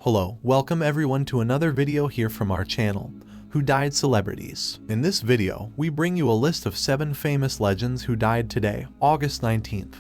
Hello, welcome everyone to another video here from our channel, Who Died Celebrities. In this video, we bring you a list of 7 famous legends who died today, August 19th,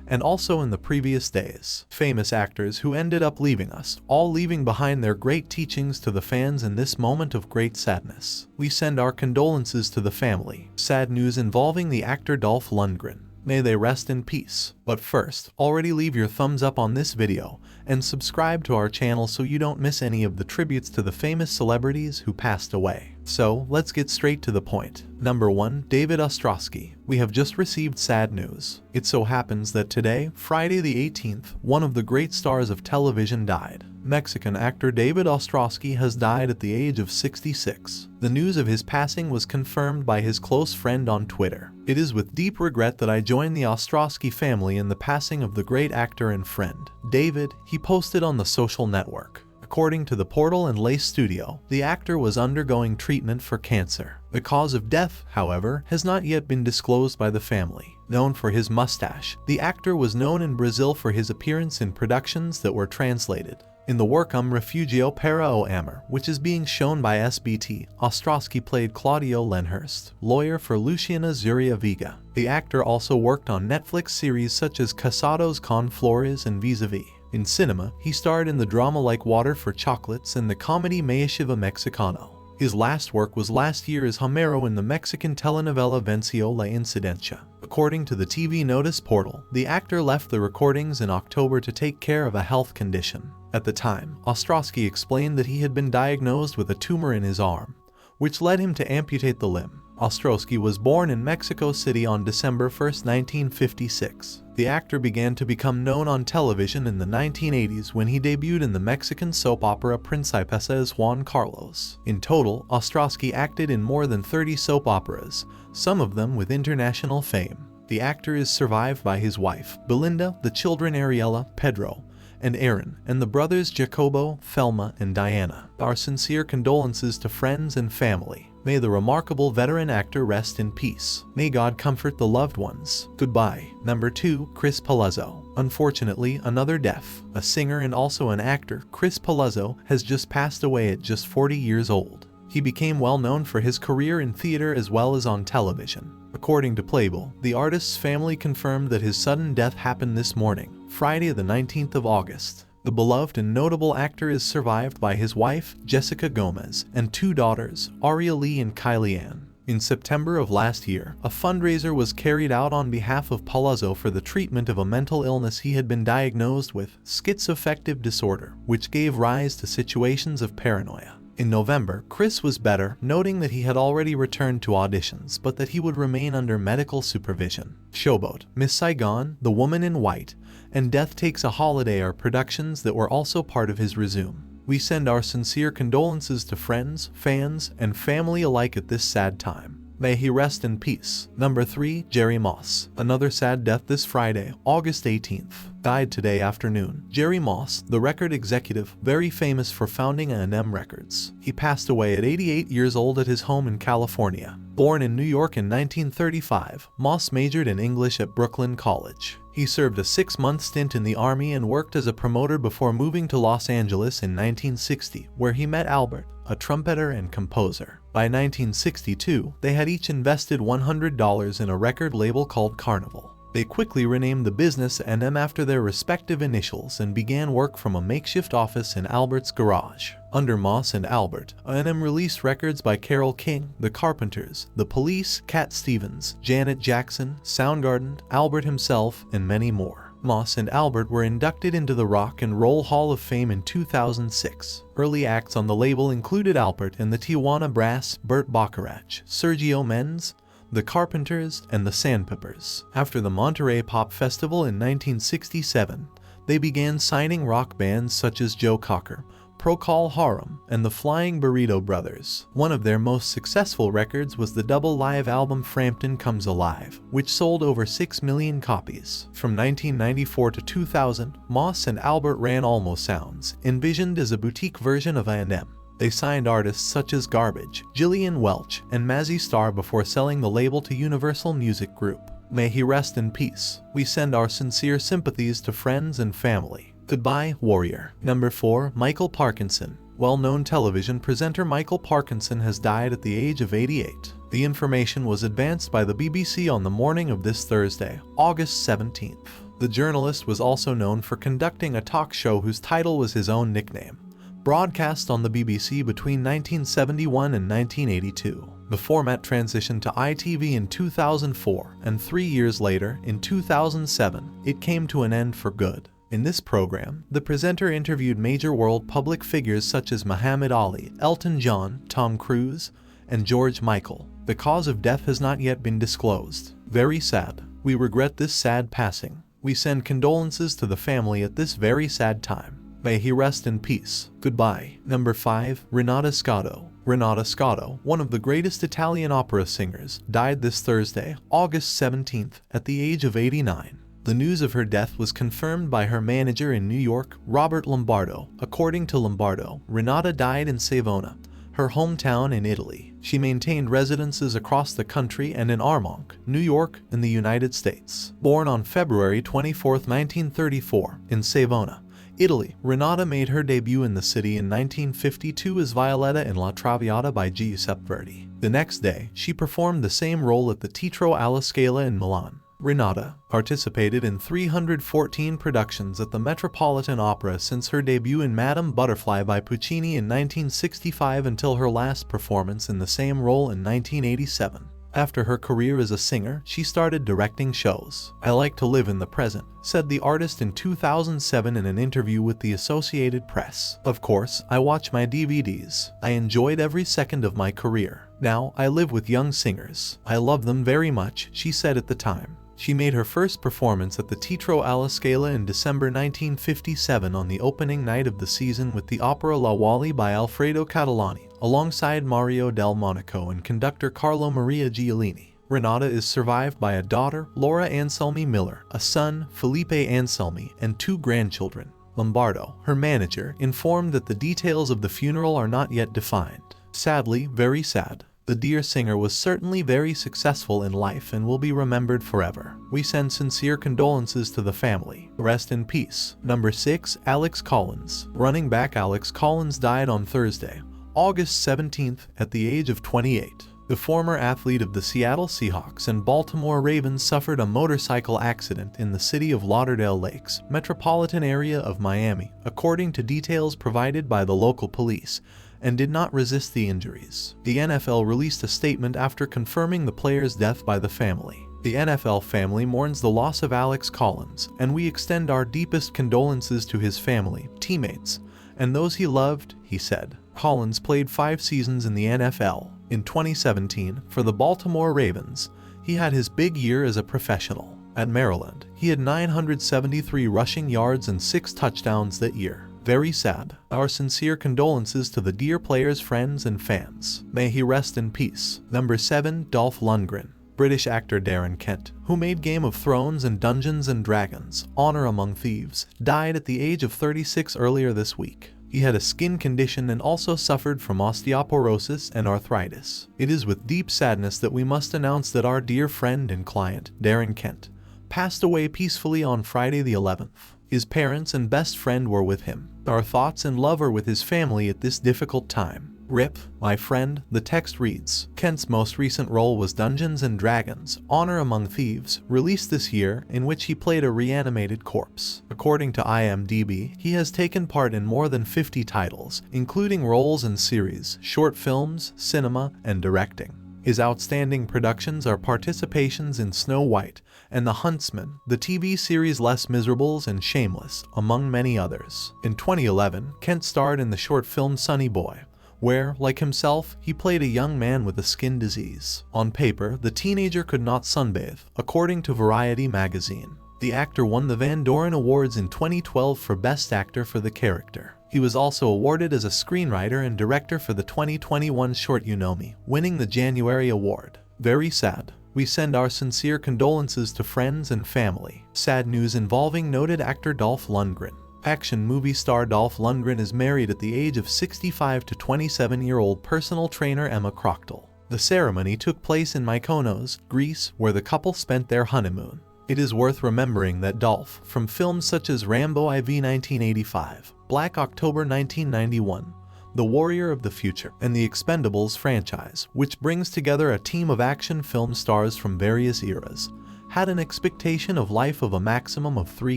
and also in the previous days. Famous actors who ended up leaving us, all leaving behind their great teachings to the fans in this moment of great sadness. We send our condolences to the family. Sad news involving the actor Dolph Lundgren. May they rest in peace. But first, already leave your thumbs up on this video and subscribe to our channel so you don't miss any of the tributes to the famous celebrities who passed away. So, let's get straight to the point. Number 1. David Ostrowski. We have just received sad news. It so happens that today, Friday the 18th, one of the great stars of television died. Mexican actor David Ostrowski has died at the age of 66. The news of his passing was confirmed by his close friend on Twitter. It is with deep regret that I join the Ostrowski family in the passing of the great actor and friend. David, he posted on the social network. According to the Portal and Lace Studio, the actor was undergoing treatment for cancer. The cause of death, however, has not yet been disclosed by the family. Known for his mustache, the actor was known in Brazil for his appearance in productions that were translated. In the work Refugio para o Amor, which is being shown by SBT, Ostrowski played Claudio Lenhurst, lawyer for Luciana Zuria Vega. The actor also worked on Netflix series such as Casados con Flores and Vis-a-Vis. In cinema, he starred in the drama Like Water for Chocolates and the comedy Mayashiva Mexicano. His last work was last year as Homero in the Mexican telenovela Venció la Incidencia. According to the TV Notice Portal, the actor left the recordings in October to take care of a health condition. At the time, Ostrowski explained that he had been diagnosed with a tumor in his arm, which led him to amputate the limb. Ostrowski was born in Mexico City on December 1, 1956. The actor began to become known on television in the 1980s when he debuted in the Mexican soap opera Principesa as Juan Carlos. In total, Ostrowski acted in more than 30 soap operas, some of them with international fame. The actor is survived by his wife, Belinda, the children Ariella, Pedro, and Aaron, and the brothers Jacobo, Thelma, and Diana. Our sincere condolences to friends and family. May the remarkable veteran actor rest in peace. May God comfort the loved ones. Goodbye. Number 2. Chris Palazzo. Unfortunately, another death. A singer and also an actor, Chris Palazzo, has just passed away at just 40 years old. He became well known for his career in theater as well as on television. According to Playbill, the artist's family confirmed that his sudden death happened this morning, Friday the 19th of August. The beloved and notable actor is survived by his wife, Jessica Gomez, and 2 daughters, Aria Lee and Kylie Ann. In September of last year, a fundraiser was carried out on behalf of Palazzo for the treatment of a mental illness he had been diagnosed with, schizoaffective disorder, which gave rise to situations of paranoia. In November, Chris was better, noting that he had already returned to auditions, but that he would remain under medical supervision. Showboat, Miss Saigon, The Woman in White, and Death Takes a Holiday are productions that were also part of his resume. We send our sincere condolences to friends, fans, and family alike at this sad time. May he rest in peace. Number 3. Jerry Moss. Another sad death this Friday, August 18th. Died today afternoon. Jerry Moss, the record executive, very famous for founding A&M Records. He passed away at 88 years old at his home in California. Born in New York in 1935, Moss majored in English at Brooklyn College. He served a 6-month stint in the Army and worked as a promoter before moving to Los Angeles in 1960, where he met Albert, a trumpeter and composer. By 1962, they had each invested $100 in a record label called Carnival. They quickly renamed the business A&M after their respective initials and began work from a makeshift office in Albert's garage. Under Moss and Albert, A&M released records by Carole King, The Carpenters, The Police, Cat Stevens, Janet Jackson, Soundgarden, Albert himself, and many more. Moss and Albert were inducted into the Rock and Roll Hall of Fame in 2006. Early acts on the label included Albert and the Tijuana Brass, Burt Bacharach, Sergio Mendes, The Carpenters, and the Sandpippers. After the Monterey Pop Festival in 1967, they began signing rock bands such as Joe Cocker, Procol Harum, and the Flying Burrito Brothers. One of their most successful records was the double live album Frampton Comes Alive, which sold over 6 million copies. From 1994 to 2000, Moss and Albert ran Almost Sounds, envisioned as a boutique version of A&M. They signed artists such as Garbage, Gillian Welch, and Mazzy Star before selling the label to Universal Music Group. May he rest in peace. We send our sincere sympathies to friends and family. Goodbye, Warrior. Number 4. Michael Parkinson. Well-known television presenter Michael Parkinson has died at the age of 88. The information was advanced by the BBC on the morning of this Thursday, August 17th. The journalist was also known for conducting a talk show whose title was his own nickname, broadcast on the BBC between 1971 and 1982. The format transitioned to ITV in 2004, and 3 years later, in 2007, it came to an end for good. In this program, the presenter interviewed major world public figures such as Muhammad Ali, Elton John, Tom Cruise, and George Michael. The cause of death has not yet been disclosed. Very sad. We regret this sad passing. We send condolences to the family at this very sad time. May he rest in peace. Goodbye. Number 5. Renata Scotto. Renata Scotto, one of the greatest Italian opera singers, died this Thursday, August 17th, at the age of 89. The news of her death was confirmed by her manager in New York, Robert Lombardo. According to Lombardo, Renata died in Savona, her hometown in Italy. She maintained residences across the country and in Armonk, New York, in the United States. Born on February 24, 1934, in Savona, Italy, Renata made her debut in the city in 1952 as Violetta in La Traviata by Giuseppe Verdi. The next day, she performed the same role at the Teatro alla Scala in Milan. Renata participated in 314 productions at the Metropolitan Opera since her debut in Madame Butterfly by Puccini in 1965 until her last performance in the same role in 1987. After her career as a singer, she started directing shows. "I like to live in the present," said the artist in 2007 in an interview with the Associated Press. "Of course, I watch my DVDs. I enjoyed every second of my career. Now, I live with young singers. I love them very much," she said at the time. She made her first performance at the Teatro alla Scala in December 1957 on the opening night of the season with the opera La Wally by Alfredo Catalani, alongside Mario del Monaco and conductor Carlo Maria Giolini. Renata is survived by a daughter, Laura Anselmi Miller, a son, Felipe Anselmi, and 2 grandchildren. Lombardo, her manager, informed that the details of the funeral are not yet defined. "Sadly, very sad. The dear singer was certainly very successful in life and will be remembered forever. We send sincere condolences to the family. Rest in peace." Number 6. Alex Collins. Running back Alex Collins died on Thursday, August 17th, at the age of 28. The former athlete of the Seattle Seahawks and Baltimore Ravens suffered a motorcycle accident in the city of Lauderdale Lakes, metropolitan area of Miami, according to details provided by the local police, and did not resist the injuries. The NFL released a statement after confirming the player's death by the family. "The NFL family mourns the loss of Alex Collins, and we extend our deepest condolences to his family, teammates, and those he loved," he said. Collins played 5 seasons in the NFL. In 2017, for the Baltimore Ravens, he had his big year as a professional. At Maryland, he had 973 rushing yards and 6 touchdowns that year. Very sad. Our sincere condolences to the dear player's friends and fans. May he rest in peace. Number 7. Dolph Lundgren. British actor Darren Kent, who made Game of Thrones and Dungeons & Dragons, Honor Among Thieves, died at the age of 36 earlier this week. He had a skin condition and also suffered from osteoporosis and arthritis. It is with deep sadness that we must announce that our dear friend and client, Darren Kent, passed away peacefully on Friday the 11th. His parents and best friend were with him. Our thoughts and love are with his family at this difficult time. "Rip, my friend," the text reads. Kent's most recent role was Dungeons & Dragons, Honor Among Thieves, released this year, in which he played a reanimated corpse. According to IMDb, he has taken part in more than 50 titles, including roles in series, short films, cinema, and directing. His outstanding productions are participations in Snow White and The Huntsman, the TV series Les Miserables, and Shameless, among many others. In 2011, Kent starred in the short film Sonny Boy, where, like himself, he played a young man with a skin disease. On paper, the teenager could not sunbathe, according to Variety magazine. The actor won the Van Doren Awards in 2012 for Best Actor for the character. He was also awarded as a screenwriter and director for the 2021 short You Know Me, winning the January Award. Very sad. We send our sincere condolences to friends and family. Sad news involving noted actor Dolph Lundgren. Action movie star Dolph Lundgren is married at the age of 65 to 27-year-old personal trainer Emma Krochtel. The ceremony took place in Mykonos, Greece, where the couple spent their honeymoon. It is worth remembering that Dolph, from films such as Rambo IV 1985, Black October 1991, The Warrior of the Future, and the Expendables franchise, which brings together a team of action film stars from various eras, had an expectation of life of a maximum of 3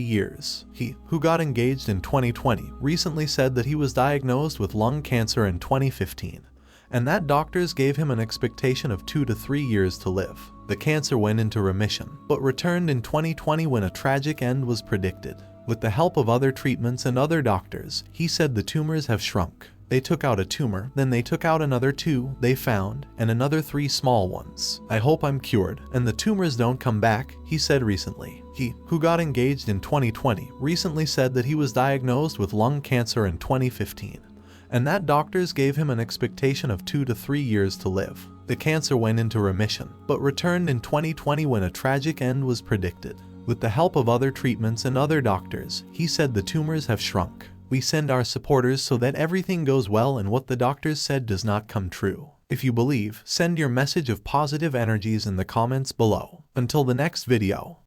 years. He, who got engaged in 2020, recently said that he was diagnosed with lung cancer in 2015, and that doctors gave him an expectation of 2 to 3 years to live. The cancer went into remission, but returned in 2020 when a tragic end was predicted. With the help of other treatments and other doctors, he said the tumors have shrunk. They took out a tumor, then they took out another 2 they found, and another 3 small ones. I hope I'm cured, and the tumors don't come back, he said recently. He, who got engaged in 2020, recently said that he was diagnosed with lung cancer in 2015, and that doctors gave him an expectation of 2 to 3 years to live. The cancer went into remission, but returned in 2020 when a tragic end was predicted. With the help of other treatments and other doctors, he said the tumors have shrunk. We send our supporters so that everything goes well and what the doctors said does not come true. If you believe, send your message of positive energies in the comments below. Until the next video.